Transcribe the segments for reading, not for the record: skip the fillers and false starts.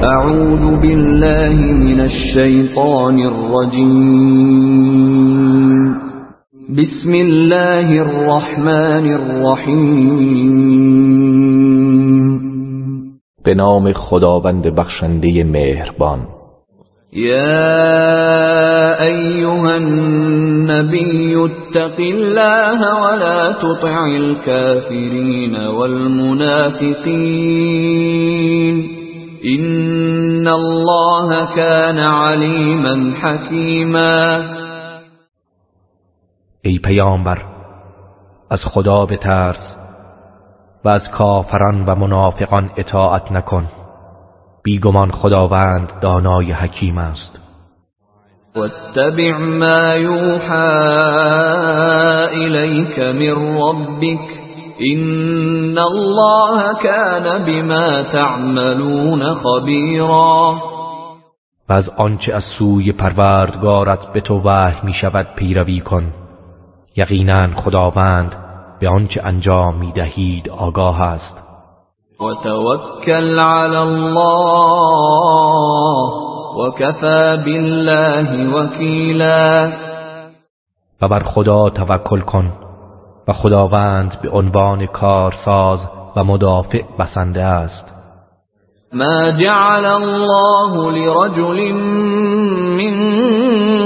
اعوذ بالله من الشیطان الرجیم. بسم الله الرحمن الرحیم. به نام خداوند بخشنده مهربان. یا ایها النبی اتق الله ولا تطع الكافرین والمنافقین ان الله كان علیما حکیما. ای پیامبر، از خدا بترس و از کافران و منافقان اطاعت نکن، بیگمان خداوند دانای حکیم است. واتبع ما یوحى الیک من ربک ان الله كان بما تعملون خبیرا. و از آنچه از سوی پروردگارت به تو وحی می شود پیروی کن، یقینا خداوند به آنچه انجام می دهید آگاه است. وتوکل علی الله وكفى بالله وکیلا. و بر خدا توکل کن و خداوند به عنوان کارساز و مدافع بسنده است. ما جعل الله لرجل من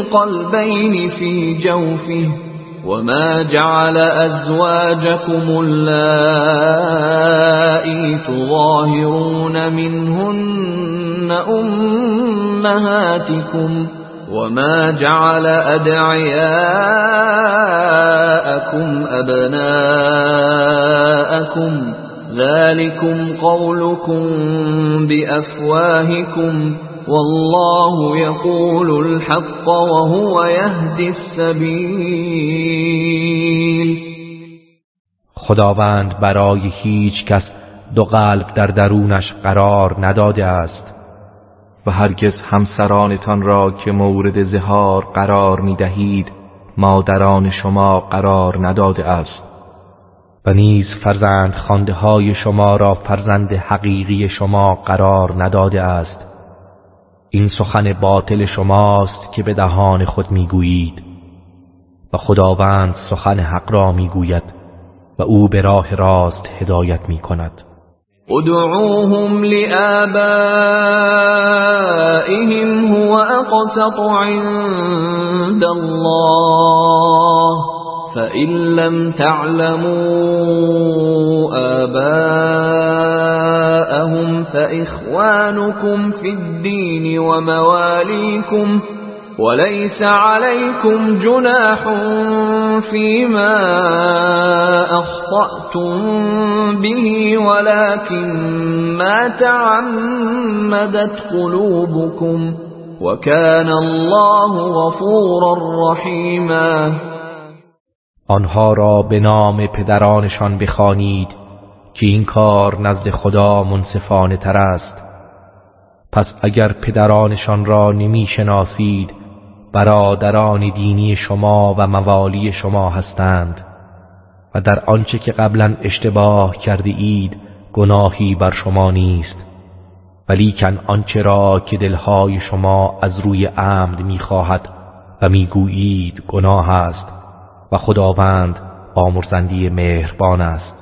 قلبين في جوفه وما جعل أزواجكم اللائي تظاهرون منهن أمهاتكم وما جعل أدعياءكم أبناءكم ذلكم قولكم بأفواهكم والله يقول الحق وهو يهدي السبيل. خداوند برای هیچ کس دو قلب در درونش قرار نداده است و هرگز همسرانتان را که مورد زهار قرار می دهید مادران شما قرار نداده است و نیز فرزند خوانده های شما را فرزند حقیقی شما قرار نداده است. این سخن باطل شماست که به دهان خود میگویید و خداوند سخن حق را میگوید و او به راه راست هدایت میکند. ادعوهم لآبائهم هو اقسط عند الله فإن لم تعلموا آباءهم فإخوانكم في الدين ومواليكم وليس عليكم جناح فيما أخطأتم به ولكن ما تعمدت قلوبكم وكان الله غفورا رحيما. آنها را به نام پدرانشان بخوانید که این کار نزد خدا منصفانه تر است. پس اگر پدرانشان را نمی شناسید برادران دینی شما و موالی شما هستند و در آنچه که قبلا اشتباه کرده اید گناهی بر شما نیست، ولیکن آنچه را که دلهای شما از روی عمد می‌خواهد و می‌گویید گناه است و خداوند آمرزنده مهربان است.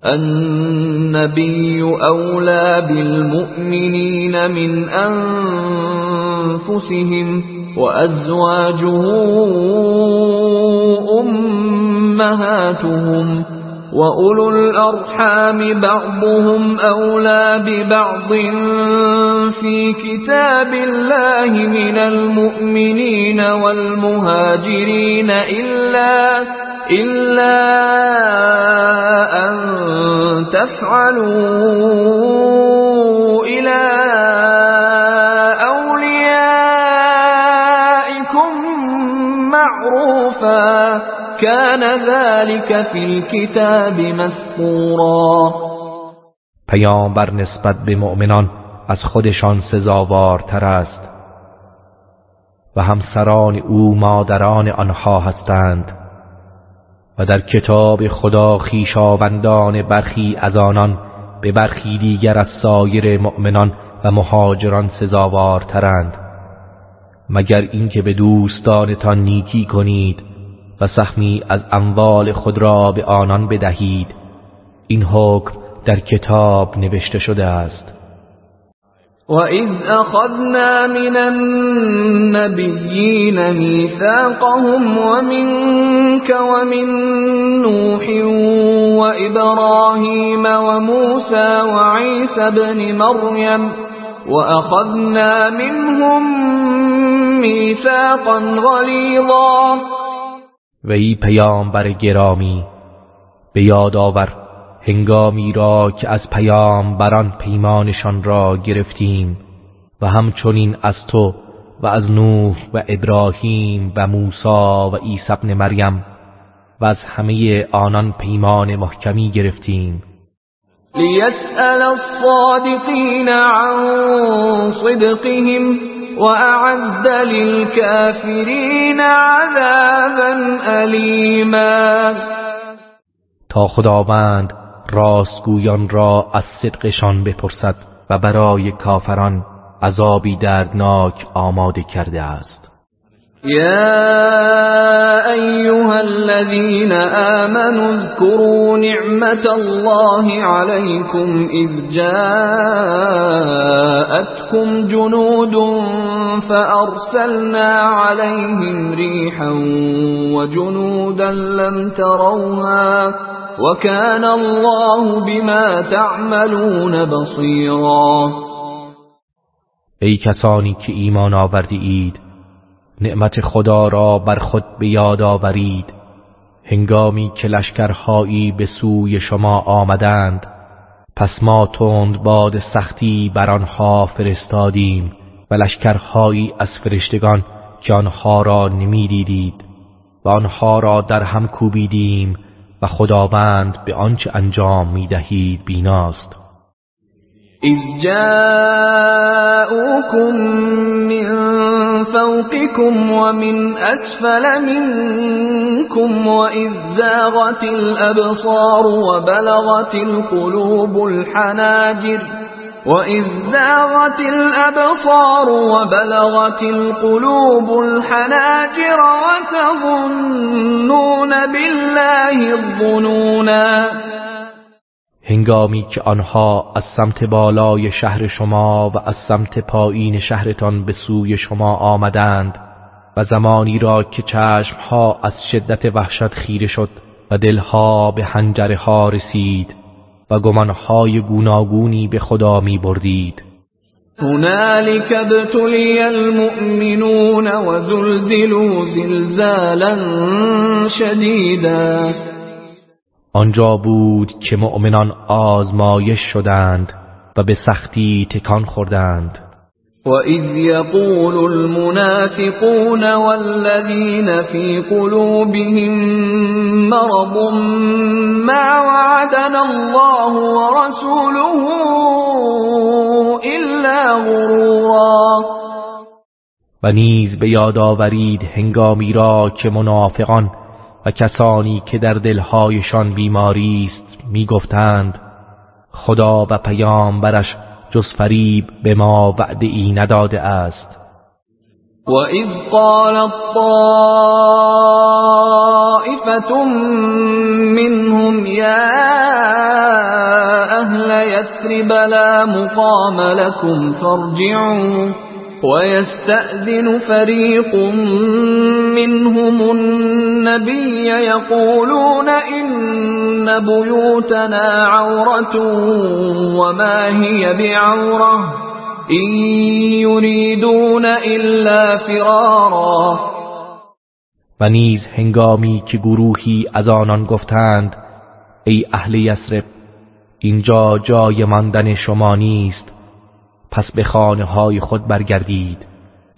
النبي أولى بالمؤمنين من أنفسهم وأزواجه أمهاتهم وأولو الأرحام بعضهم أولى ببعض في كتاب الله من المؤمنين والمهاجرين إلا أن تفعلوا إلى أوليائكم معروفا كان ذلك في الكتاب مسطورا. پیامبر نسبت به مؤمنان از خودشان سزاوارتر است و همسران او مادران آنها هستند و در کتاب خدا خویشاوندان برخی از آنان به برخی دیگر از سایر مؤمنان و مهاجران سزاوارترند، مگر اینکه به دوستانتان نیکی کنید و سهمی از اموال خود را به آنان بدهید. این حکم در کتاب نوشته شده است. وَإِذْ أَخَذْنَا مِنَ النَّبِيِّينَ مِيثَاقَهُمْ وَمِنكَ وَمِن نُوحٍ وَإِبْرَاهِيمَ وَمُوسَى وَعِيسَى ابْنِ مَرْيَمَ وَأَخَذْنَا مِنْهُم مِيثَاقًا غَلِيظًا. و ای پیامبر گرامی، به یاد آور هنگامی را که از پیامبران پیمانشان را گرفتیم و همچنین از تو و از نوح و ابراهیم و موسی و عیسی ابن مریم و از همه آنان پیمان محکمی گرفتیم. لِيَسْأَلَ الصَّادِقِينَ عَنْ صِدْقِهِمْ وَأَعَدَّ لِلْكَافِرِينَ عَذَابًا أَلِيمًا. تا خداوند راستگویان را از صدقشان بپرسد و برای کافران عذابی دردناک آماده کرده است. يا أيها الذين آمنوا اذكروا نعمة الله عليكم إذ جاءتكم جنود فأرسلنا عليهم ريحا وجنودا لم تروها وكان الله بما تعملون بصيرا. ای کسانی که ایمان آوردید، نعمت خدا را بر خود به یاد آورید هنگامی که لشکرهایی به سوی شما آمدند، پس ما تند باد سختی بر آنها فرستادیم و لشکرهایی از فرشتگان که آنها را نمی‌دیدید و آنها را در هم کوبیدیم و خداوند به آنچه انجام می‌دهید بیناست. إذ جاءوكم من فوقكم ومن أسفل منكم وإذ زاغت الأبصار وبلغت القلوب الحناجر وتظنون بالله الظنونا. هنگامی که آنها از سمت بالای شهر شما و از سمت پایین شهرتان به سوی شما آمدند و زمانی را که چشمها از شدت وحشت خیره شد و دلها به حنجره ها رسید و گمانهای گوناگونی به خدا می بردید. هنالك ابتلي المؤمنون وزلزلوا زلزالا شديدا. آنجا بود که مؤمنان آزمایش شدند و به سختی تکان خوردند. وَإِذْ يَقُولُ الْمُنَافِقُونَ وَالَّذِينَ فِي قُلُوبِهِم مَّرَضٌ مَّا وَعَدَنَا اللَّهُ وَرَسُولُهُ إِلَّا غُرُورًا. و نیز به یاد آورید هنگامی را که منافقان و کسانی که در دلهایشان بیماری است میگفتند خدا و پیامبرش جز فریب به ما وعده ای نداده است. وَإِذْ قَالَتْ طَائِفَةٌ مِّنْهُمْ يَا أَهْلَ يَثْرِبَ لَا مُقَامَ لَكُمْ فَارْجِعُوا وَيَسْتَأْذِنُ فَرِيقٌ مِّنْهُمُ النَّبِيَّ يَقُولُونَ إِنَّ بُيُوتَنَا عَوْرَةٌ وَمَا هِيَ بِعَوْرَةٍ إِن يُرِيدُونَ إِلَّا فِرَارًا. و نیز هنگامی که گروهی از آنان گفتند ای اهل یثرب، اینجا جای ماندن شما نیست، پس به خانه‌های خود برگردید.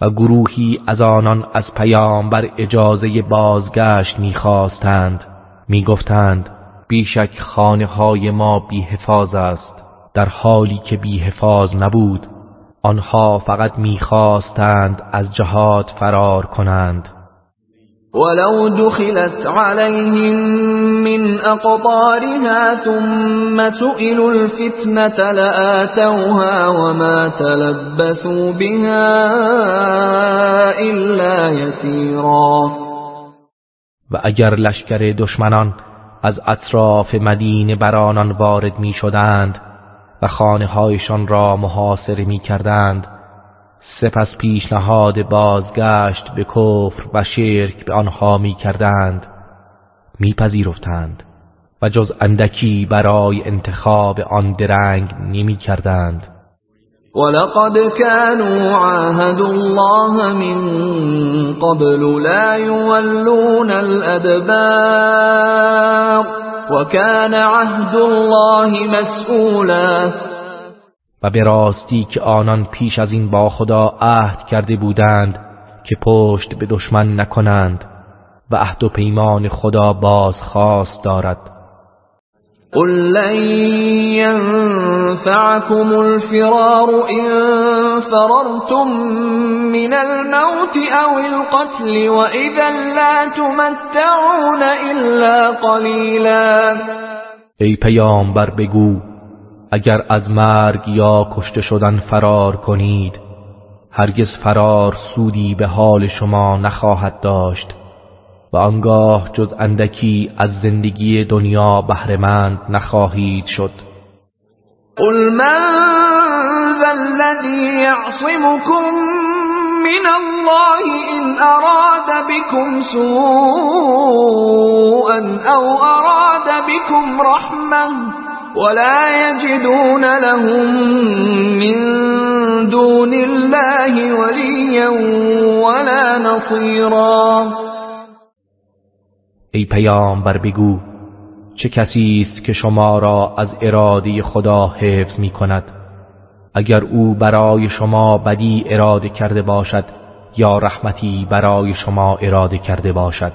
و گروهی از آنان از پیامبر اجازه بازگشت می‌خواستند، می‌گفتند بیشک خانه‌های ما بی حفاظ است، در حالی که بی حفاظ نبود. آنها فقط می‌خواستند از جهاد فرار کنند. ولو دخلت عليهم من أقطارها ثم سئلوا الفتنة لآتوها وما تلبثوا بها إلا يسيرا. و اگر لشکر دشمنان از اطراف مدینه بر آنان وارد می شدند و خانه هایشان را محاصره می کردند، سپس پیشنهاد بازگشت به کفر و شرک به آنها می کردند، می پذیرفتند و جز اندکی برای انتخاب آن درنگ نمی کردند. ولقد كانوا عاهدوا الله من قبل لا يولون الأدبار وكان عهد الله مسئولا. و به راستی که آنان پیش از این با خدا عهد کرده بودند که پشت به دشمن نکنند و عهد و پیمان خدا بازخواست دارد. قل لن ينفعكم الفرار إن فررتم من الموت أو القتل وإذا لا تمتعون إلا قليلا. ای پیامبر بگو اگر از مرگ یا کشته شدن فرار کنید، هرگز فرار سودی به حال شما نخواهد داشت و آنگاه جز اندکی از زندگی دنیا بهره‌مند نخواهید شد. قل من ذا الذي يعصمكم من الله إن أراد بكم سوءا أو أراد بكم رحمة ولا يجدون لهم من دون الله وليا ولا نصيرا. ای پیامبر بگو چه کسی است که شما را از اراده خدا حفظ می کند؟ اگر او برای شما بدی اراده کرده باشد یا رحمتی برای شما اراده کرده باشد،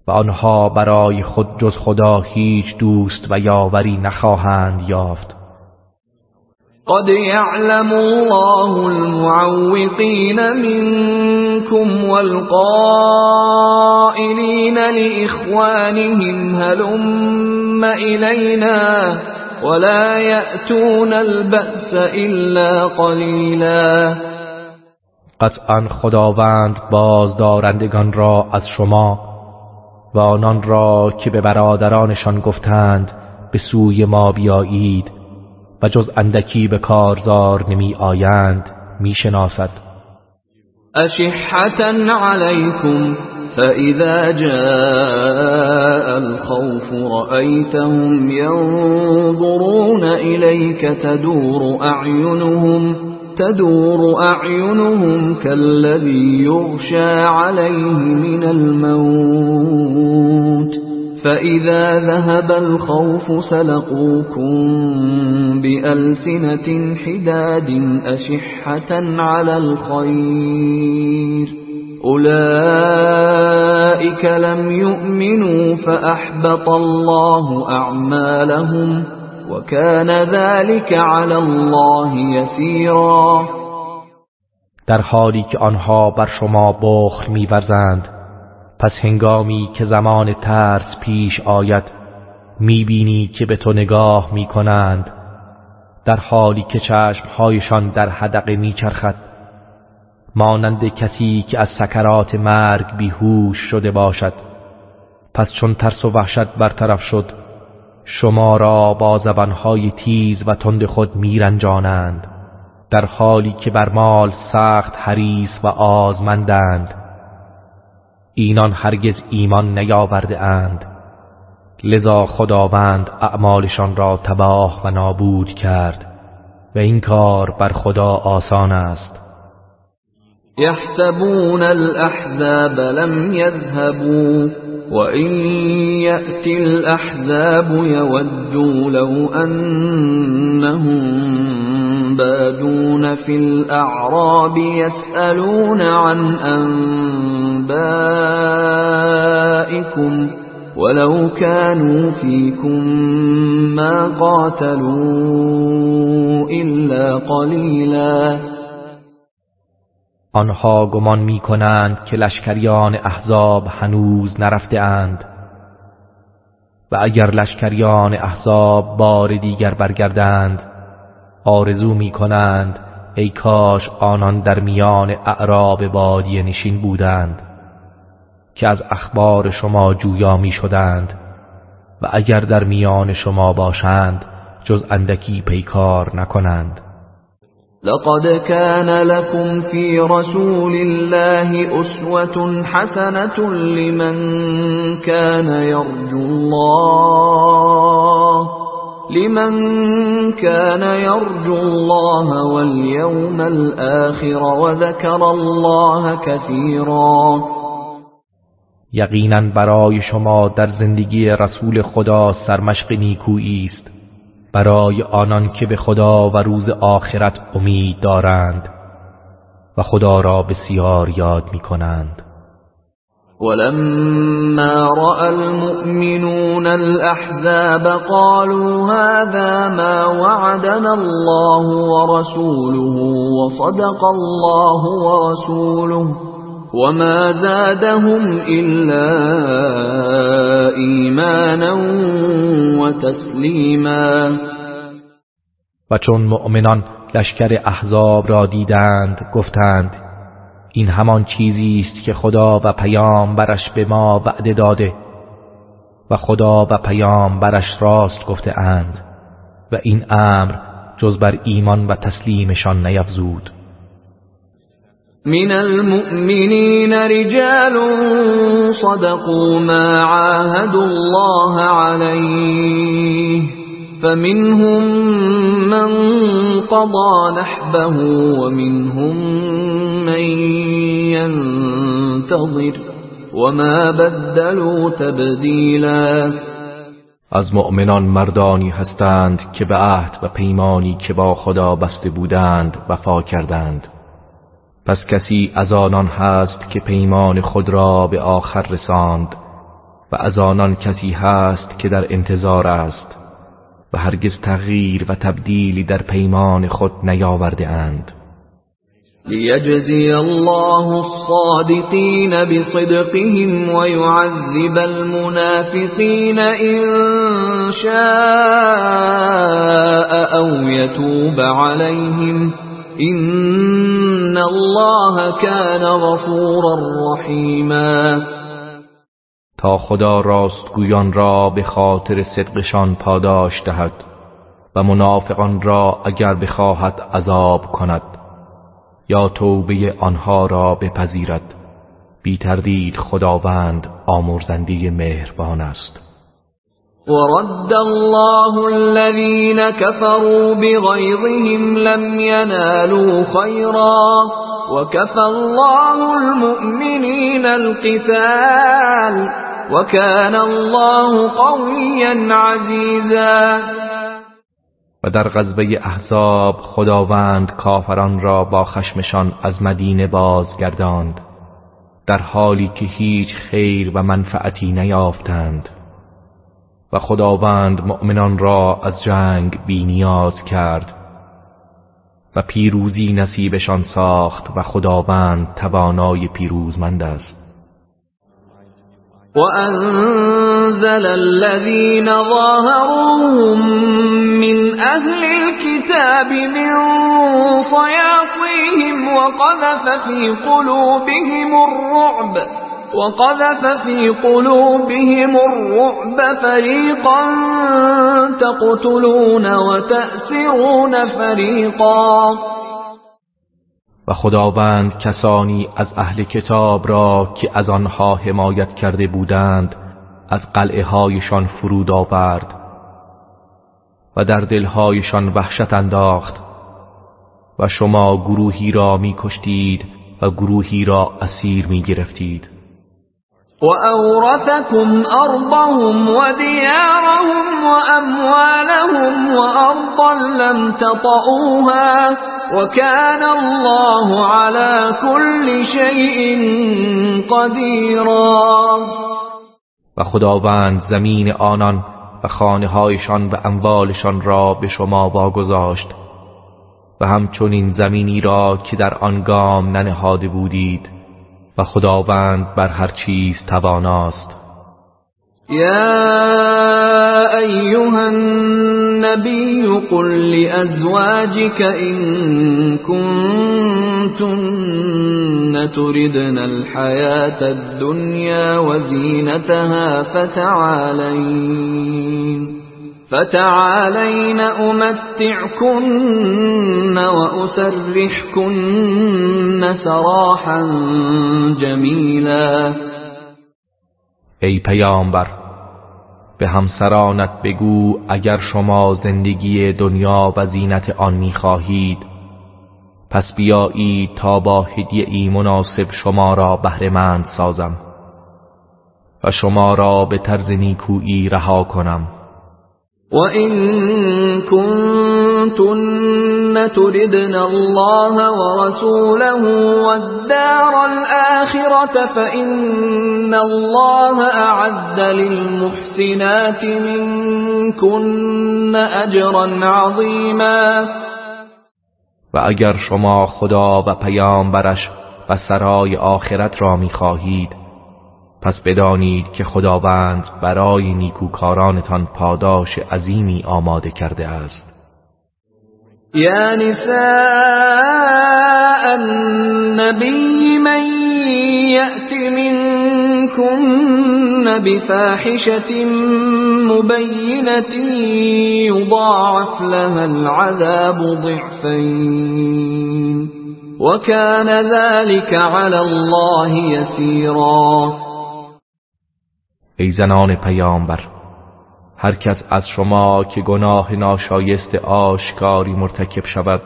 و آنها برای خود جز خدا هیچ دوست و یاوری نخواهند یافت. قد يعلم الله المعوقين منكم والقائلين لإخوانهم هلم إلينا ولا يأتون البأس إلا قليلا. قطعا خداوند بازدارندگان را از شما و آنان را که به برادرانشان گفتند به سوی ما بیایید و جز اندکی به کارزار نمی آیند می شناسد. أشحة عليكم فإذا جاء الخوف رأيتهم ينظرون إليك تدور أعينهم كالذي يغشى عليه من الموت فإذا ذهب الخوف سلقوكم بألسنة حداد أشحة على الخير أولئك لم يؤمنوا فأحبط الله أعمالهم وكان ذلك على الله يسيرا. در حالی که آنها بر شما بخل می‌ورزند، پس هنگامی که زمان ترس پیش آید می‌بینی که به تو نگاه می‌کنند، در حالی که چشم‌هایشان در حدقه می‌چرخد، مانند کسی که از سکرات مرگ بیهوش شده باشد. پس چون ترس و وحشت برطرف شد، شما را با زبانهای تیز و تند خود میرنجانند، در حالی که بر مال سخت حریص و آزمندند. اینان هرگز ایمان نیاورده اند، لذا خداوند اعمالشان را تباه و نابود کرد و این کار بر خدا آسان است. يحسبون الأحزاب لم يذهبوا وإن يأتي الأحزاب يودوا لو أنهم بادون في الأعراب يسألون عن أنبائكم ولو كانوا فيكم ما قاتلوا إلا قليلا. آنها گمان می کنند که لشکریان احزاب هنوز نرفته اند و اگر لشکریان احزاب بار دیگر برگردند آرزو می کنند ای کاش آنان در میان اعراب بادیه نشین بودند که از اخبار شما جویا می شدند و اگر در میان شما باشند جز اندکی پیکار نکنند. لقد كان لكم في رسول الله أسوة حسنة لمن كان يرجو الله واليوم الآخر وذكر الله كثيرا. یقیناً برای شما در زندگی رسول خدا سرمشق نیکویی است برای آنان که به خدا و روز آخرت امید دارند و خدا را بسیار یاد می کنند. ولما رأى المؤمنون الأحزاب قالوا هذا ما وعدنا الله ورسوله وصدق الله ورسوله وما زادهم إلا إيمانا وتسلیما. و چون مؤمنان لشکر احزاب را دیدند گفتند این همان چیزی است که خدا و پیامبرش به ما وعده داده و خدا و پیامبرش راست گفته اند و این امر جز بر ایمان و تسلیمشان نیفزود. من المؤمنين رجال صدقوا ما عاهدوا الله عليه فمنهم من قضى نحبه ومنهم من ينتظر وما بدلوا تبدیلا. از مؤمنان مردانی هستند که به عهد و پیمانی که با خدا بسته بودند وفا کردند. پس کسی از آنان هست که پیمان خود را به آخر رساند و از آنان کسی هست که در انتظار است و هرگز تغییر و تبدیلی در پیمان خود نیاورده اند. لیجزی الله الصادقین بصدقهم ويعذب المنافقین ان شاء او یتوب علیهم ان الله كان غفورا رحیما. تا خدا راستگویان را به خاطر صدقشان پاداش دهد و منافقان را اگر بخواهد عذاب کند یا توبه آنها را بپذیرد. بی تردید خداوند آمرزنده مهربان است. ورد الله الذين كفروا بغيظهم لم ينالوا خيرا وكفى الله المؤمنين القتال وكان الله قويا عزيزا. و در غزوه احزاب خداوند کافران را با خشمشان از مدینه بازگرداند در حالی که هیچ خیر و منفعتی نیافتند و خداوند مؤمنان را از جنگ بی نیاز کرد و پیروزی نصیبشان ساخت و خداوند توانای پیروزمند است. وأنزل الذين ظاهروهم من أهل الكتاب من صياصيهم وقذف في قلوبهم الرعب فريقا تقتلون وتأسرون فريقا. و خداوند کسانی از اهل کتاب را که از آنها حمایت کرده بودند از قلعه هایشان فرود آورد و در دلهایشان وحشت انداخت و شما گروهی را می کشتید و گروهی را اسیر می گرفتید. وأورثكم أرضهم وديارهم وأموالهم وأرضا لم تطئوها وكان الله على كل شيء قديرا. و خداوند زمین آنان و خانه‌هایشان و اموالشان را به شما واگذاشت و همچنین زمینی را که در آن گام ننهاده بودید و خداوند بر هر چیز تواناست. یا ایها النبی قل لأزواجك إن كنتن تردن الحياة الدنيا وزينتها فتعالين أمتعكن وأسرحكن سراحا جمیلا. ای پیامبر، به همسرانت بگو اگر شما زندگی دنیا و زینت آن می‌خواهید، پس بیایید تا با هدیه‌ای مناسب شما را بهره‌مند سازم و شما را به طرز نیکویی رها کنم. وَإِن كُنتُنَّ تُرِدْنَ اللَّهَ وَرَسُولَهُ وَالدَّارَ الْآخِرَةَ فَإِنَّ اللَّهَ أَعَدَّ لِلْمُحْسِنَاتِ مِنكُنَّ أَجْرًا عَظِيمًا. و اگر شما خدا و پیامبرش و سرای آخرت را می‌خواهید، پس بدانید که خداوند برای نیکوکارانتان پاداش عظیمی آماده کرده است. یا نساء النبی من یأت منکن بفاحشة مبینة یضاعف لها العذاب ضعفین وكان ذلك علی الله یسیرا. ای زنان پیامبر، هر کس از شما که گناه ناشایست آشکاری مرتکب شود،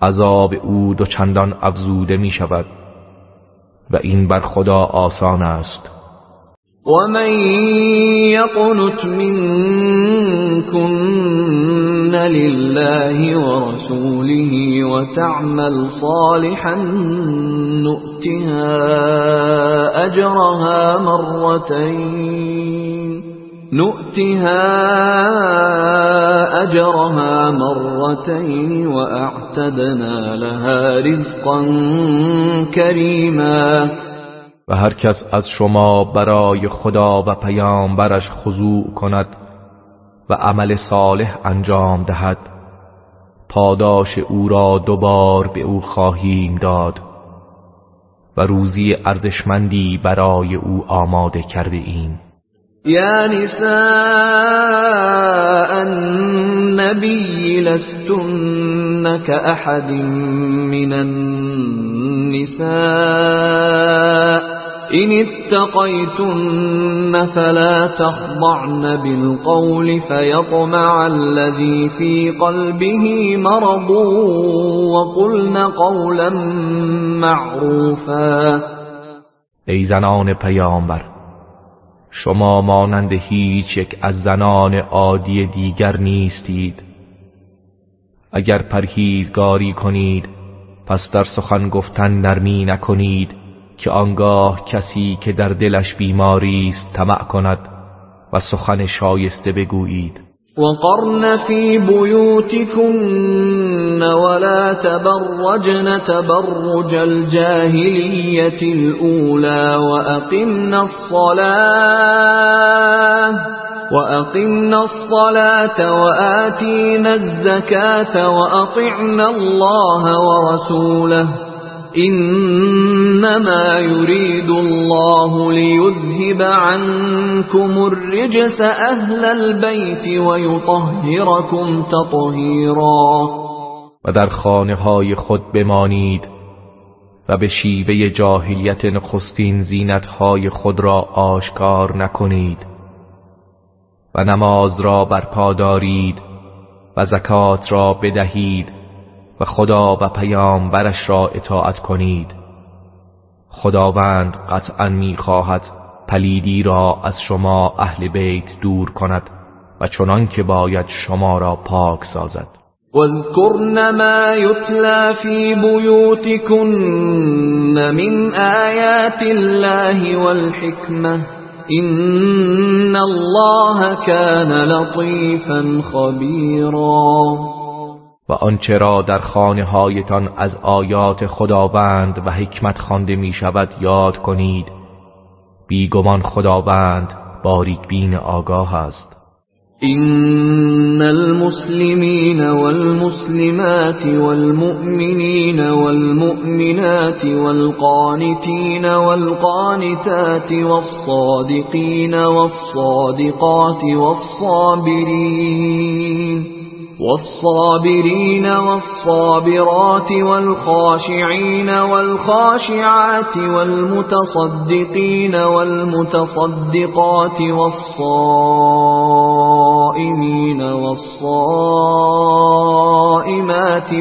عذاب او دوچندان افزوده می شود و این بر خدا آسان است. ومن يقنت منكن لله ورسوله وتعمل صالحا نؤتها أجرها مرتين وأعتدنا لها رزقا كريما. و هر کس از شما برای خدا و پیامبرش خضوع کند و عمل صالح انجام دهد، پاداش او را دوبار به او خواهیم داد و روزی ارزشمندی برای او آماده کرده ایم. یا نساء النبی لستن كأحد من النساء إن اتقيتن فلا تخضعن بالقول فيطمع الذي في قلبه مرض وقلن قولا معروفا. ای زنان پیامبر، شما مانند هیچ یک از زنان عادی دیگر نیستید. اگر پرهیزگاری کنید، پس در سخن گفتن نرمی نکنید که آنگاه کسی که در دلش بیماری است طمع کند و سخن شایسته بگویید. وقرن في بيوتكن ولا تبرجن تبرج الجاهلية الأولى وأقمنا الصلاة وآتينا الزكاة وأطعنا الله ورسوله إنما يريد الله ليذهب عنكم الرجس أهل البيت ويطهركم تطهيرا. و در خانه‌های خود بمانید و به شیوه جاهلیت نخستین زینت‌های خود را آشکار نکنید و نماز را برپا دارید و زکات را بدهید و خدا و پیامبرش را اطاعت کنید. خداوند قطعا می‌خواهد پلیدی را از شما اهل بیت دور کند و چنان که باید شما را پاک سازد. واذكرن ما يتلى في بيوتكن من آيات الله والحكمة إن الله كان لطيفا خبيرا. و آنچه را در خانه‌هایتان از آیات خداوند و حکمت خوانده می شود یاد کنید. بیگمان خداوند باریک بین آگاه است. إن المسلمين والمسلمات والمؤمنين والمؤمنات والقانتين والقانتات والصادقين والصادقات والصابرين والصابرات والخاشعين والخاشعات والمتصدقين والمتصدقات والصائمين والصائمات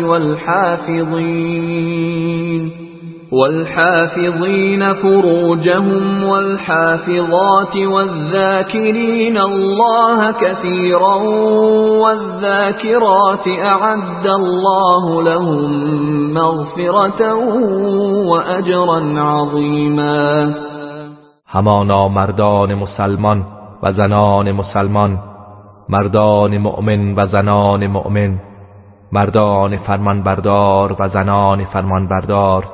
والحافظين فروجهم والحافظات والذاكرين الله كثيرا والذاكرات أعد الله لهم مغفرة وأجرا عظيما. همانا مردان مسلمان و زنان مسلمان، مردان مؤمن و زنان مؤمن، مردان فرمانبردار و زنان فرمانبردار،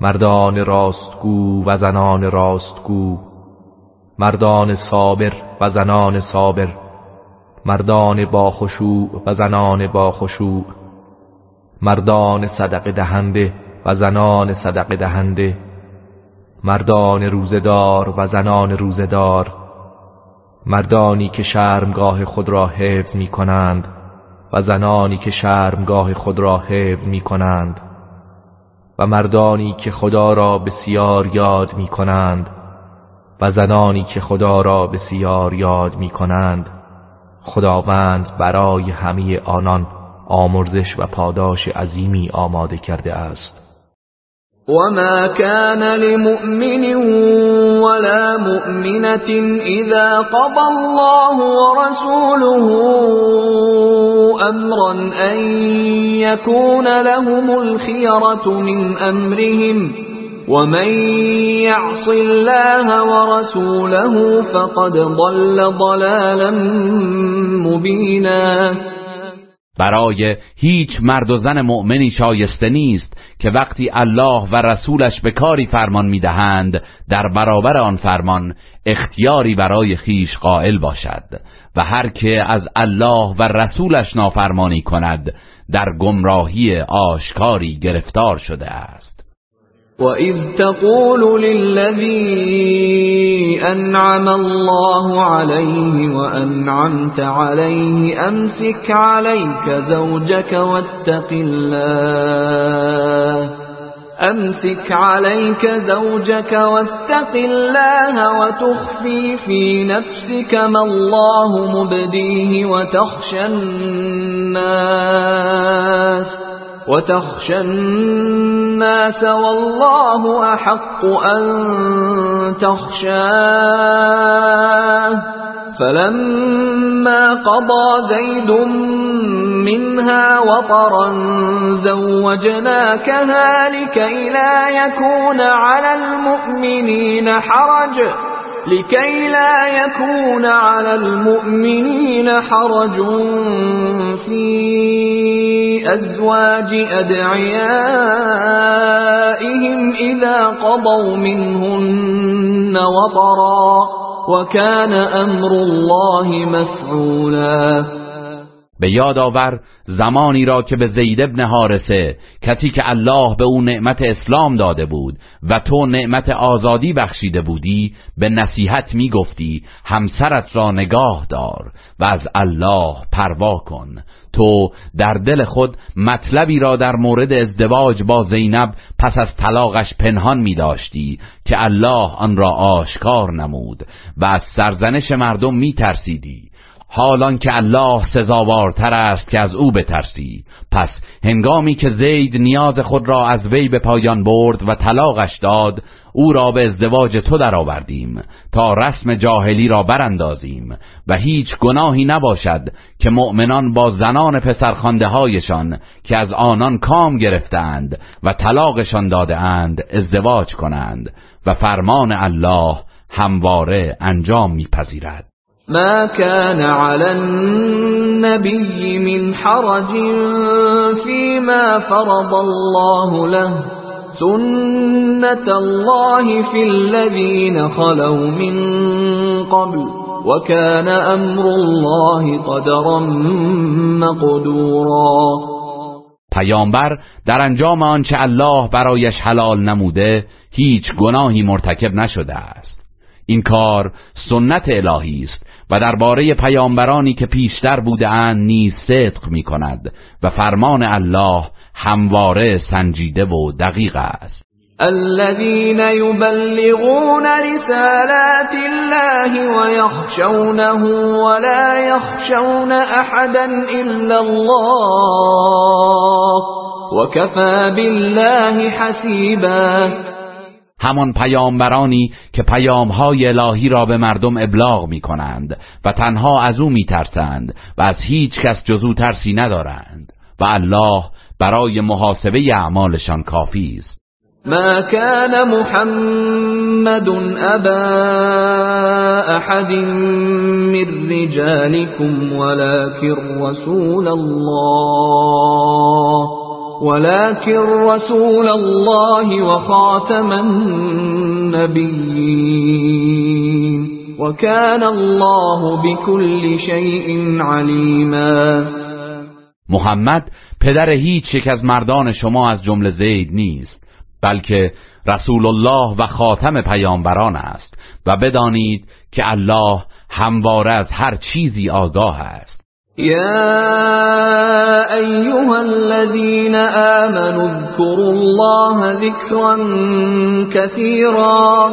مردان راستگو و زنان راستگو، مردان صابر و زنان صابر، مردان با خشوع و زنان با خشوع، مردان صدقه دهنده و زنان صدقه دهنده، مردان روزدار و زنان روزدار، مردانی که شرمگاه خود را حفظ می کنند و زنانی که شرمگاه خود را حفظ می کنند، و مردانی که خدا را بسیار یاد می کنند و زنانی که خدا را بسیار یاد می کنند. خداوند برای همه آنان آمرزش و پاداش عظیمی آماده کرده است. وما كان لمؤمن ولا مؤمنة إذا قضى الله ورسوله أمرا أن يكون لهم الخيرة من أمرهم ومن يعص الله ورسوله فقد ضل ضلالا مبینا. برای هیچ مرد و زن مؤمنی شایسته نیست که وقتی الله و رسولش به کاری فرمان میدهند در برابر آن فرمان اختیاری برای خیش قائل باشد و هر که از الله و رسولش نافرمانی کند در گمراهی آشکاری گرفتار شده است. وَإِذْ تَقُولُ لِلَّذِي أَنْعَمَ اللَّهُ عَلَيْهِ وَأَنْعَمْتَ عَلَيْهِ أَمْسِكْ عَلَيْكَ زَوْجَكَ واتق الله وتخفي في نفسك ما الله مبديه وتخشى الناس والله أحق أن تخشاه فلما قضى زيد منها وطرا زوجناكها لكي لا يكون على المؤمنين حرج في أزواج أدعيائهم إذا قضوا منهن وطرا وكان أمر الله مفعولا. به یاد آور زمانی را که به زید بن حارثه، کسی که الله به او نعمت اسلام داده بود و تو نعمت آزادی بخشیده بودی، به نصیحت می گفتی همسرت را نگاه دار و از الله پروا کن. تو در دل خود مطلبی را در مورد ازدواج با زینب پس از طلاقش پنهان می داشتی که الله آن را آشکار نمود و از سرزنش مردم می ترسیدی، حالان که الله سزاوارتر است که از او بترسی. پس هنگامی که زید نیاز خود را از وی به پایان برد و طلاقش داد، او را به ازدواج تو درآوردیم تا رسم جاهلی را براندازیم و هیچ گناهی نباشد که مؤمنان با زنان پسرخوانده هایشان که از آنان کام گرفتند و طلاقشان داده اند ازدواج کنند و فرمان الله همواره انجام میپذیرد. ما كان على النبي من حرج فيما فرض الله له سنة الله في الذين خلوا من قبل وكان امر الله قدرا مقدورا. پیامبر در انجام آنچه الله برایش حلال نموده هیچ گناهی مرتکب نشده است. این کار سنت الهی است و درباره پیامبرانی که پیشتر بوده‌اند نیز صدق می‌کند و فرمان الله همواره سنجیده و دقیق است. الذين يبلغون رسالات الله ويخشونه ولا يخشون احدا الا الله وكفى بالله حسيبا. همان پیامبرانی که پیامهای الهی را به مردم ابلاغ می کنند و تنها از او می ترسند و از هیچ کس جز او ترسی ندارند و الله برای محاسبه اعمالشان کافی است. ما كان محمد أبا أحد من رجالكم ولكن رسول الله وخاتم النبيين وكان الله بكل شيء عليما. محمد پدر هیچ یک از مردان شما از جمله زید نیست، بلکه رسول الله و خاتم پیامبران است و بدانید که الله همواره از هر چیزی آگاه است. یا ایها الذین آمنوا اذکروا الله ذکرا کثیرا.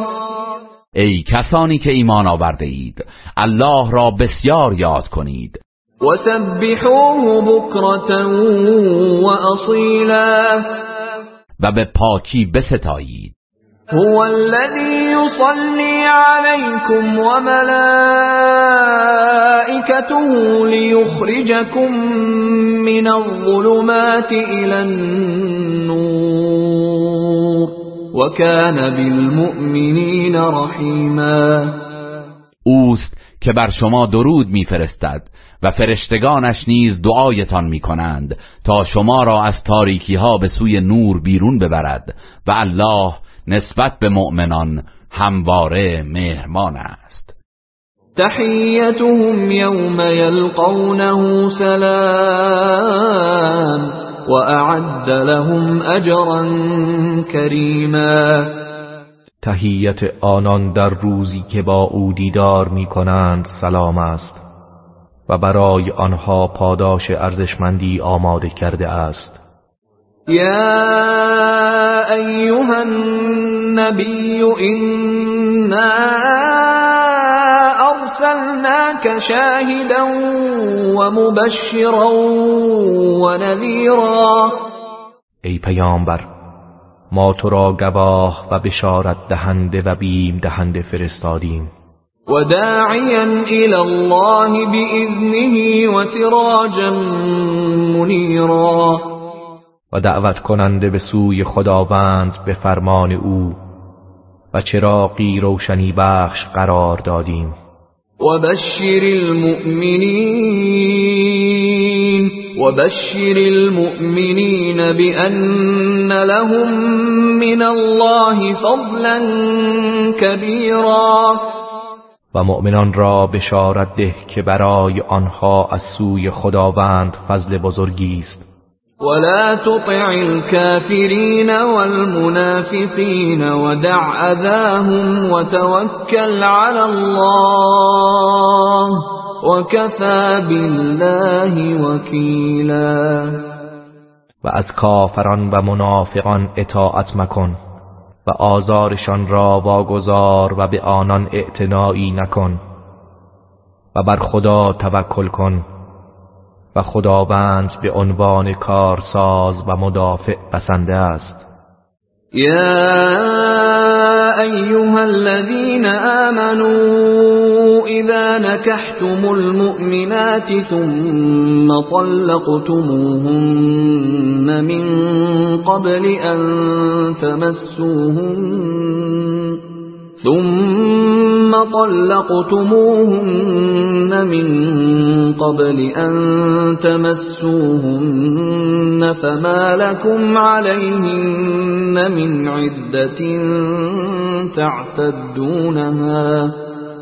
ای کسانی که ایمان آورده اید الله را بسیار یاد کنید. وسبحوه بکرة وأصیلا. و به پاکی بستایید. هو الذي يصلي عليكم وملائكته ليخرجكم من الظلمات إلى النور وكان بالمؤمنين رحيما. اوست که بر شما درود میفرستد و فرشتگانش نیز دعایتان میکنند تا شما را از تاریکی ها به سوی نور بیرون ببرد و الله نسبت به مؤمنان همواره مهربان است. تحیتهم یوم یلقونه سلام و اعد لهم اجرا کریما. تحیت آنان در روزی که با او دیدار میکنند سلام است و برای آنها پاداش ارزشمندی آماده کرده است. یا ایها النبی انا ارسلناک شاهدا و مبشرا و نذیرا. ای پیامبر، ما تو را گواه و بشارت دهنده و بیم دهنده فرستادیم. و داعیا الی الله بإذنه و سراجا منیرا. و دعوت کننده به سوی خداوند به فرمان او و چراغی روشنی بخش قرار دادیم. و بشر المؤمنین بأن لهم من الله فضلا کبیرا. و مؤمنان را بشارت ده که برای آنها از سوی خداوند فضل بزرگی است. ولا تطع الكافرين والمنافقين ودع أذاهم وتوكل على الله وكفى بالله وكيلا. و از کافران و منافقان اطاعت مکن و آزارشان را واگذار و به آنان اعتنایی نکن و بر خدا توکل کن و خداوند به عنوان کارساز و مدافع بسنده است. یا ایها الذین آمنوا اذا نکحتم المؤمنات ثم طلقتموهن من قبل ان تمسوهن ثم طلقتموهن من قبل أن تمسوهن فما لكم عليهن من عدة تعتدونها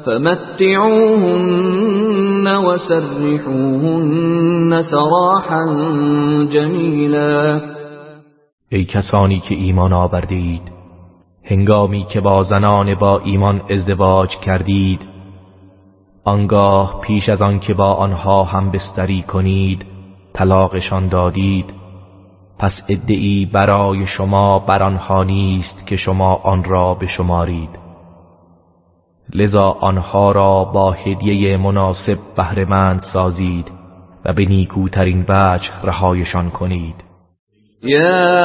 فمتعوهن وسرحوهن سراحا جمیلا. ای کسانی که ایمان آورده اید، هنگامی که با زنان با ایمان ازدواج کردید، آنگاه پیش از آن که با آنها هم بستری کنید طلاقشان دادید، پس عده‌ای برای شما بر آنها نیست که شما آن را بشمارید، لذا آنها را با هدیه مناسب بهره‌مند سازید و به نیکوترین وجه رهایشان کنید. يا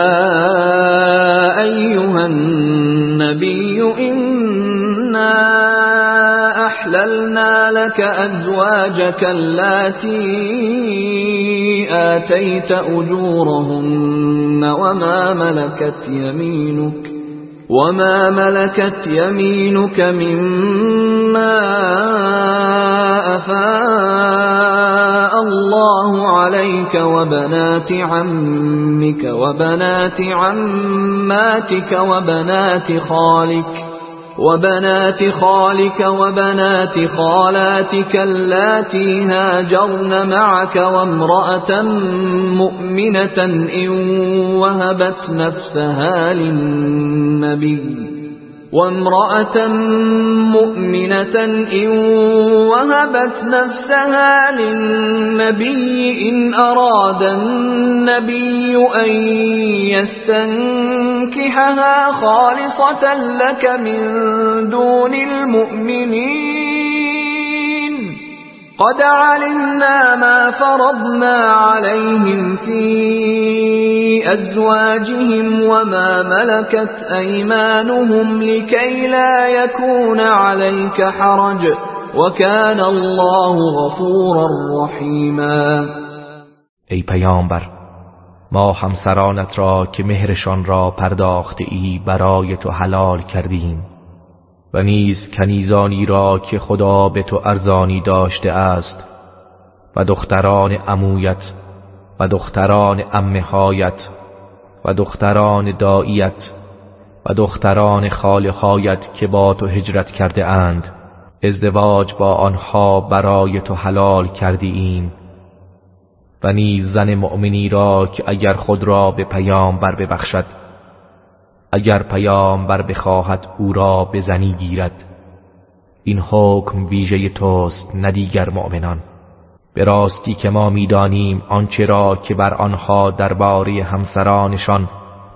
أيها النبي إنا أحللنا لك أزواجك اللاتي آتيت أجورهن وما ملكت يمينك مما أفاء الله عليك وبنات عمك وبنات عماتك وبنات خالك وبنات خالاتك اللاتي هاجرن معك وامرأة مؤمنة إن وهبت نفسها للنبي إن أراد النبي أن يستنكحها خالصة لك من دون المؤمنين قد علمنا ما فرضنا عليهم في أزواجهم وما ملكت أيمانهم لكي لا يكون عليك حرج وكان الله غفورا رحيما. ای پیامبر، ما همسرانت را که مهرشان را پرداخته ای برای تو حلال کردیم و نیز کنیزانی را که خدا به تو ارزانی داشته است و دختران عمویت و دختران عمه‌هایت و دختران داییت و دختران خاله‌هایت که با تو هجرت کرده اند، ازدواج با آنها برای تو حلال کردیم و نیز زن مؤمنی را که اگر خود را به پیامبر ببخشد، اگر پیامبر بخواهد او را به زنی گیرد. این حکم ویژه توست نه دیگر مؤمنان. به راستی که ما می‌دانیم آنچه را که بر آنها درباره همسرانشان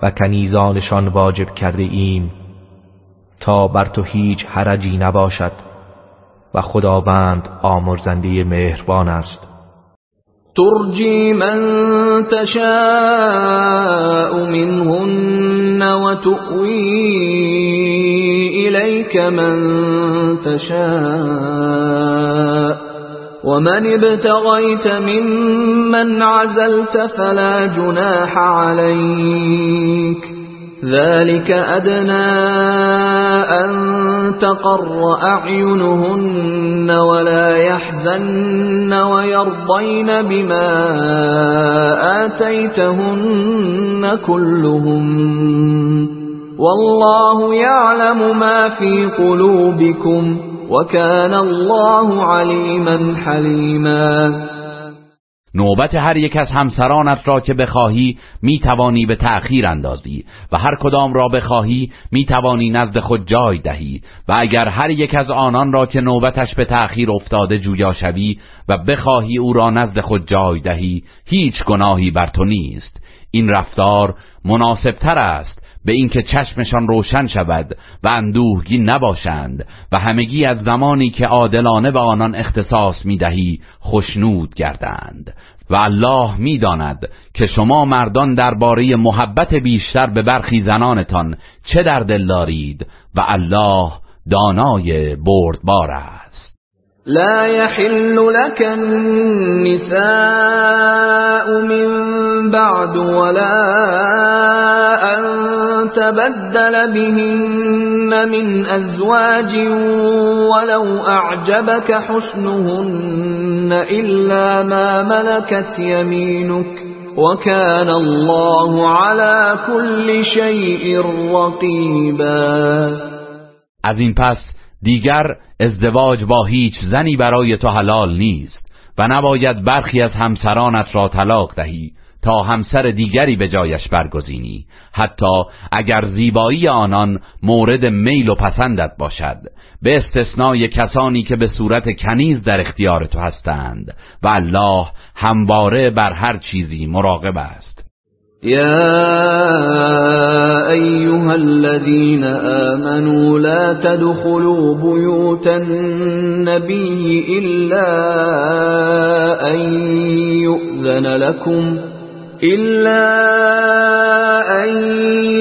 و کنیزانشان واجب کرده ایم تا بر تو هیچ حرجی نباشد و خداوند آمرزنده مهربان است. ترجي من تشاء منهن وتؤوي إليك من تشاء ومن ابتغيت ممن عزلت فلا جناح عليك ذلك أدنى أن تقر أعينهن ولا يحزن ويرضين بما آتيتهن كلهم والله يعلم ما في قلوبكم وكان الله عليما حليما. نوبت هر یک از همسرانت را که بخواهی می توانی به تأخیر اندازی و هر کدام را بخواهی می توانی نزد خود جای دهی و اگر هر یک از آنان را که نوبتش به تأخیر افتاده جویا شوی و بخواهی او را نزد خود جای دهی، هیچ گناهی بر تو نیست. این رفتار مناسب تر است به اینکه چشمشان روشن شود و اندوهگین نباشند و همگی از زمانی که عادلانه به آنان اختصاص می‌دهی خشنود گردند و الله می‌داند که شما مردان درباره محبت بیشتر به برخی زنانتان چه در دل دارید و الله دانای بردبار است. لا يحل لك النساء من بعد ولا أن تبدل بهن من ازواج ولو اعجبك حسنهن الا ما ملكت يمينك وكان الله على كل شيء رقیبا. از این پس دیگر ازدواج با هیچ زنی برای تو حلال نیست و نباید برخی از همسرانت را طلاق دهی تا همسر دیگری به جایش برگزینی، حتی اگر زیبایی آنان مورد میل و پسندت باشد، به استثنای کسانی که به صورت کنیز در اختیار تو هستند و الله همواره بر هر چیزی مراقب است. يا أيها الذين آمنوا لا تدخلوا بيوت النبي إلا أن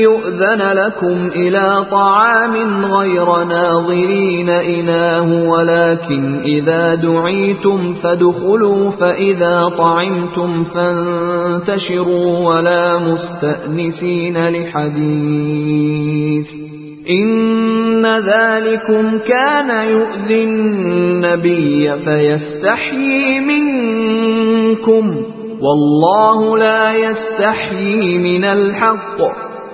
يؤذن لكم إلى طعام غير ناظرين إناه ولكن إذا دعيتم فادخلوا فإذا طعمتم فانتشروا ولا مستأنسين لحديث إن ذلكم كان يؤذي النبي فيستحيي منكم والله لا يستحيي من الحق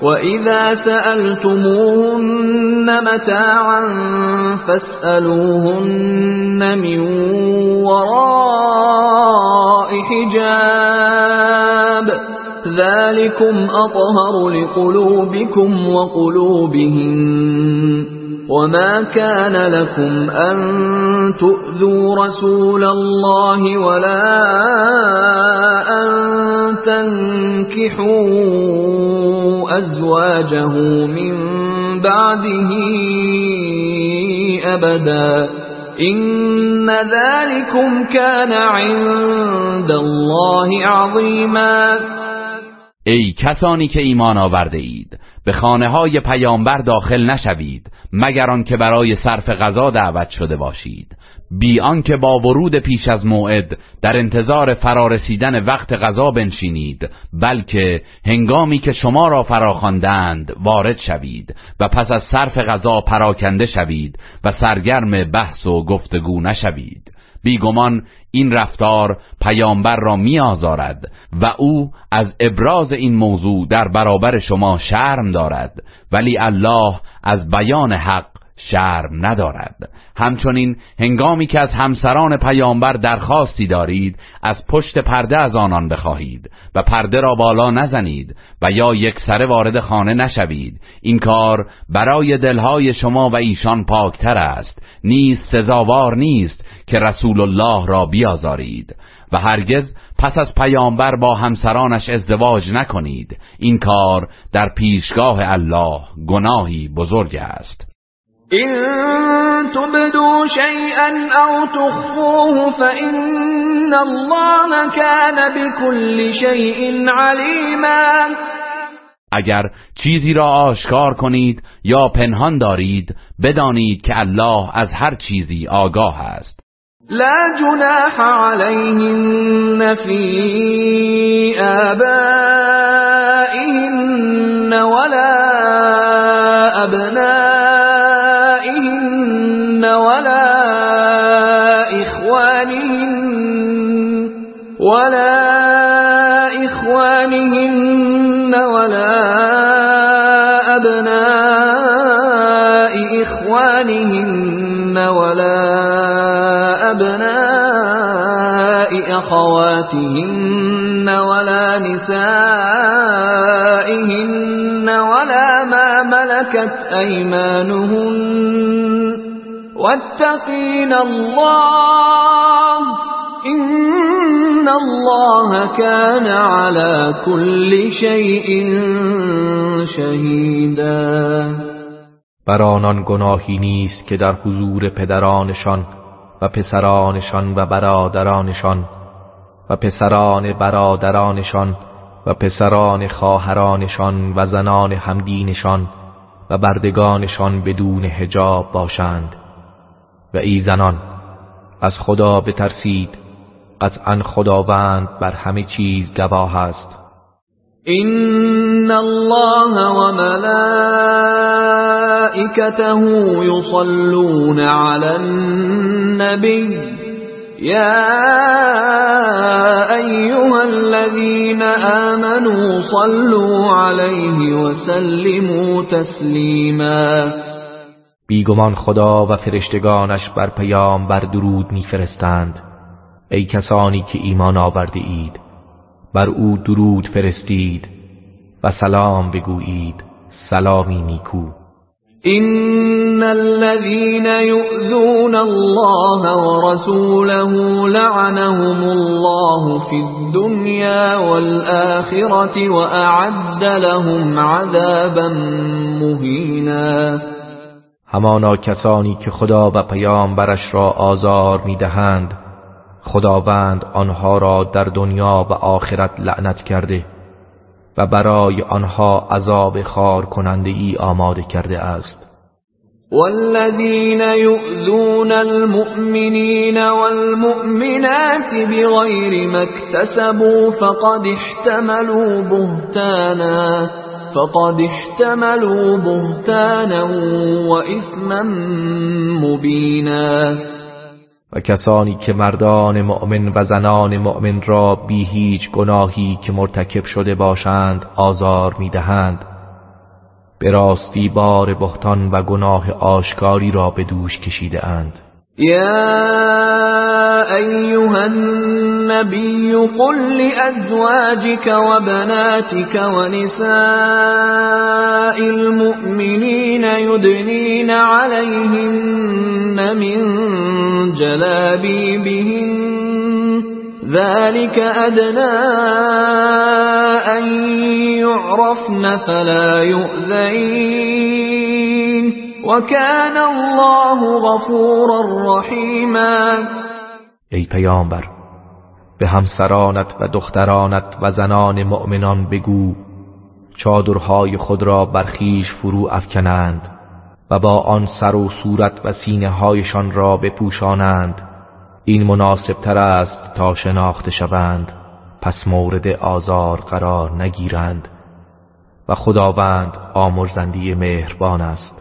وإذا سألتموهن متاعا فاسألوهن من وراء حجاب ذلكم أطهر لقلوبكم وقلوبهن وما كان لكم أن تؤذوا رسول الله ولا أن تنكحوا أزواجه من بعده أبدا إن ذلكم كان عند الله عظيما. ای کسانی که ایمان آورده اید، به خانه های پیامبر داخل نشوید مگر آنکه برای صرف غذا دعوت شده باشید، بی آنکه با ورود پیش از موعد در انتظار فرارسیدن وقت غذا بنشینید، بلکه هنگامی که شما را فراخواندند وارد شوید و پس از صرف غذا پراکنده شوید و سرگرم بحث و گفتگو نشوید. بیگمان این رفتار پیامبر را می آزارد و او از ابراز این موضوع در برابر شما شرم دارد، ولی الله از بیان حق شرم ندارد. همچنین هنگامی که از همسران پیامبر درخواستی دارید، از پشت پرده از آنان بخواهید و پرده را بالا نزنید و یا یکسره وارد خانه نشوید. این کار برای دلهای شما و ایشان پاکتر است، نیز سزاوار نیست که رسول الله را بیازارید و هرگز پس از پیامبر با همسرانش ازدواج نکنید. این کار در پیشگاه الله گناهی بزرگ است. إن تبدوا شيئا أو تخفوه فإن الله كان بكل شيء عليما. اگر چیزی را آشکار کنید یا پنهان دارید، بدانید که الله از هر چیزی آگاه است. لا جناح عليهن في آبائهن ولا أبنائهن ولا إخوانهن ولا أبناء إخوانهن ولا أبناء أخواتهن ولا نسائهن ولا ما ملكت أيمانهن واتقين الله إن الله كان على كل شيء شهيدا. بر آنان گناهی نیست که در حضور پدرانشان و پسرانشان و برادرانشان و پسران برادرانشان و پسران خواهرانشان و زنان همدینشان و بردگانشان بدون حجاب باشند و ای زنان از خدا بترسید، قطعا خداوند بر همه چیز گواه است. إن الله وملائكته يصلون على النبي يا أيها الذين آمنوا صلوا عليه وسلموا تسلیما. بیگمان خدا و فرشتگانش بر پیامبر درود می‌فرستند. ای کسانی که ایمان آورده اید، بر او درود فرستید و سلام بگویید، سلامی نیکو. إن الذين يؤذون الله ورسوله لعنهم الله في الدنيا والآخرة وأعد لهم عذابا مهینا. همانا کسانی که خدا و پیامبرش را آزار می‌دهند، خداوند آنها را در دنیا و آخرت لعنت کرده و برای آنها عذاب خار کننده ای آماده کرده است. والذین یؤذون المؤمنین والمؤمنات بغیر ما اکتسبوا فقد احتملوا بهتانا وإثما مبینا. و کسانی که مردان مؤمن و زنان مؤمن را بی هیچ گناهی که مرتکب شده باشند آزار می‌دهند، به راستی بار بهتان و گناه آشکاری را به دوش کشیده اند. یا ایها النبی قل لأزواجك وبناتك ونساء المؤمنین يدنين عليهن من جلابيبهن ذلك أدنى أن يعرفن فلا يؤذين وكان الله غفورا رحیما. ای پیامبر، به همسرانت و دخترانت و زنان مؤمنان بگو چادرهای خود را بر خویش فرو افکنند و با آن سر و صورت و سینه هایشان را بپوشانند. این مناسب تر است تا شناخته شوند، پس مورد آزار قرار نگیرند و خداوند آمرزنده مهربان است.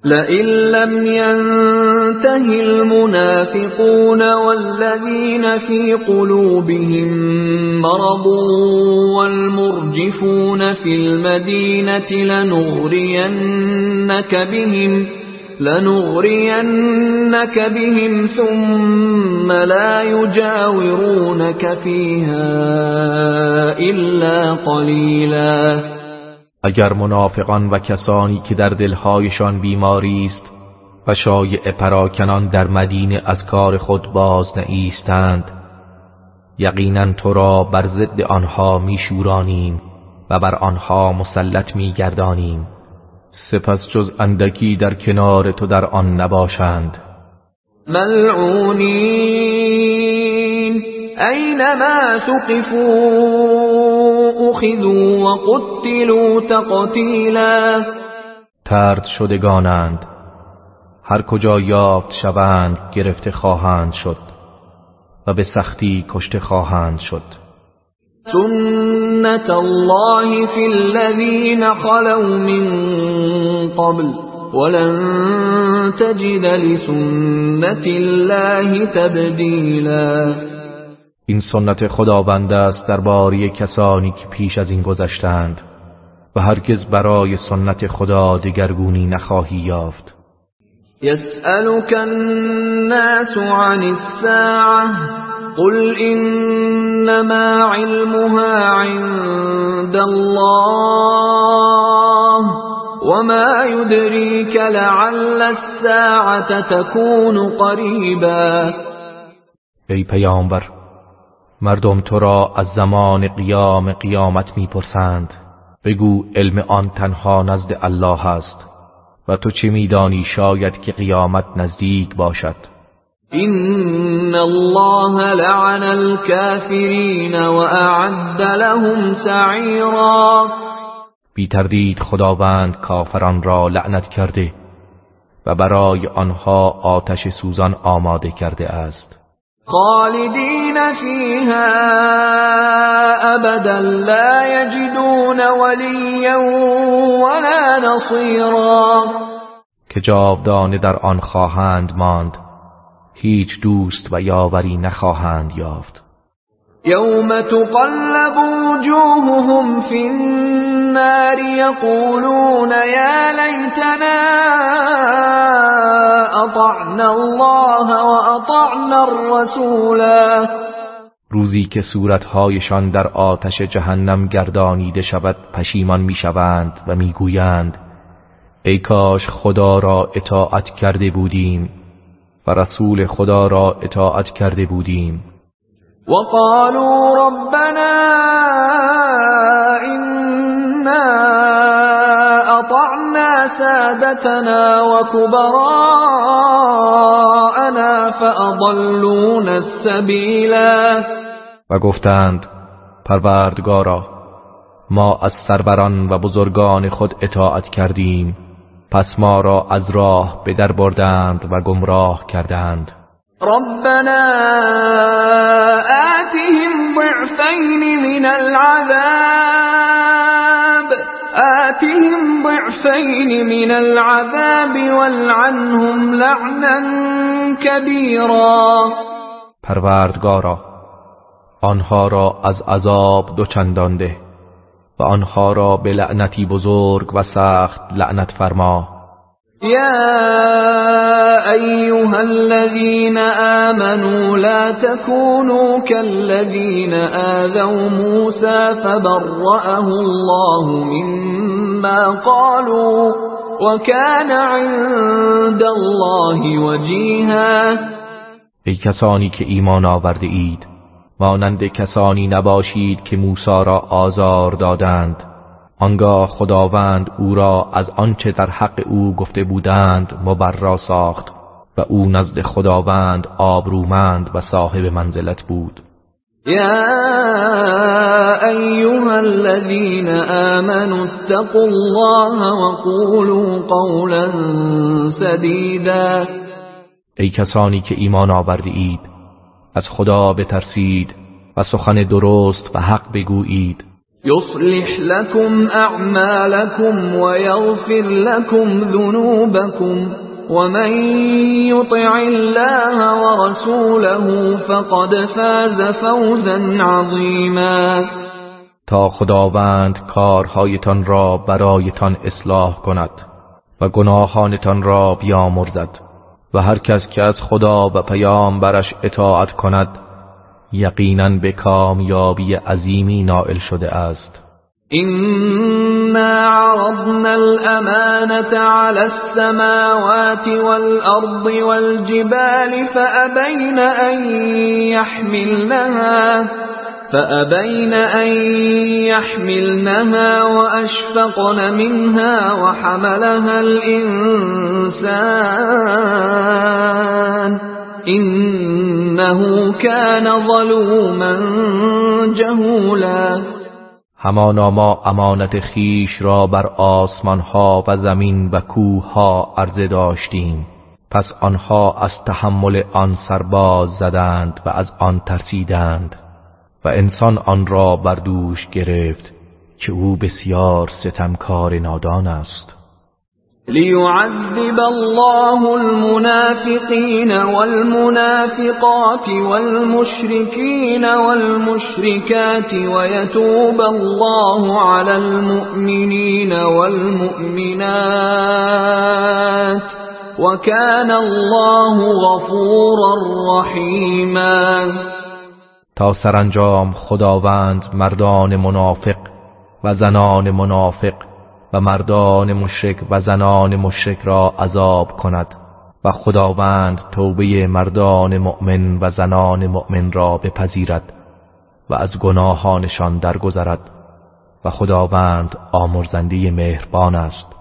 لئن لم ينته المنافقون والذين في قلوبهم مرض والمرجفون في المدينة لنغرينك بهم ثم لا يجاورونك فيها إلا قليلا. اگر منافقان و کسانی که در دلهایشان بیماری است و شایع پراکنان در مدینه از کار خود باز نایستند، یقینا تو را بر ضد آنها میشورانیم و بر آنها مسلط میگردانیم، سپس جز اندکی در کنار تو در آن نباشند. ملعونین اینما ثقفوا اخذوا وقتلوا تقتیلا. طرد شدگانند، هر کجا یافت شوند گرفته خواهند شد و به سختی کشته خواهند شد. سنت الله فی الذین خلوا من قبل ولن تجد لسنت الله تبدیلا. این سنت خداوند است درباره کسانی که پیش از این گذشتند و هرگز برای سنت خدا دگرگونی نخواهی یافت. يسألك الناس عن الساعة قل إنما علمها عند الله وما يدريك لعل الساعة تكون قريبا. ای پیامبر، مردم تو را از زمان قیامت میپرسند. بگو علم آن تنها نزد الله است و تو چه میدانی شاید که قیامت نزدیک باشد. إن الله لعن الكافرين وأعد لهم سعيرا. بی تردید خداوند کافران را لعنت کرده و برای آنها آتش سوزان آماده کرده است. خالدین فیها ابدا لا یجدون ولیا ولا نصیرا، که جاودانه در آن خواهند ماند، هیچ دوست و یاوری نخواهند یافت. یوم تقلب وجوههم فی النار یقولون یا لیتنا اطعنا الله و اطعنا الرسولا، روزی که صورتهایشان در آتش جهنم گردانیده شود پشیمان میشوند و میگویند ای کاش خدا را اطاعت کرده بودیم و رسول خدا را اطاعت کرده بودیم. وقالوا ربنا إنا أطعنا سادتنا وكبراءنا فأضلونا السبيلا، و گفتند پروردگارا ما از سروران و بزرگان خود اطاعت کردیم، پس ما را از راه به در بردند و گمراه کردند. ربنا آتهم ضعفين من العذاب والعنهم لعنا كبيرا، پروردگارا آنها را از عذاب دوچندان ده و آنها را به لعنتی بزرگ و سخت لعنت فرما. يا أيها الذين آمنوا لا تكونوا كالذين آذوا موسى فبرأه الله مما قالوا وكان عند الله وجيها. ای کسانی که ایمان آورده اید مانند کسانی نباشید که موسی را آزار دادند، آنگاه خداوند او را از آنچه در حق او گفته بودند مبرا ساخت و او نزد خداوند آبرومند و صاحب منزلت بود. یا ایها الذین آمنوا اتقوا الله وقولوا قولا سدیدا. ای کسانی که ایمان آورده اید از خدا بترسید و سخن درست و حق بگویید. يصلح لكم أعمالكم ويغفر لكم ذنوبكم ومن يطع الله ورسوله فقد فاز فوزا عظيما. تا خداوند کارهایتان را برایتان اصلاح کند و گناهانتان را بیامرزد و هر کس که از خدا و پیامبرش اطاعت کند یقیناً به کامیابی عظیمی نائل شده است. إنا عرضنا الأمانة على السماوات والأرض والجبال فأبين أن يحملنها وأشفقن منها وحملها الإنسان إنه كان ظلوما جهولا. همانا ما امانت خیش را بر آسمان ها و زمین و کوه ها عرضه داشتیم، پس آنها از تحمل آن سرباز زدند و از آن ترسیدند و انسان آن را بر دوش گرفت که او بسیار ستمکار نادان است. ليعذب الله المنافقين والمنافقات والمشركين والمشركات ويتوب الله على المؤمنين والمؤمنات وكان الله غفورا رحيما. تا سرانجام خداوند مردان منافق و زنان منافق و مردان مشرک و زنان مشرک را عذاب کند و خداوند توبه مردان مؤمن و زنان مؤمن را بپذیرد و از گناهانشان درگذرد و خداوند آمرزنده مهربان است.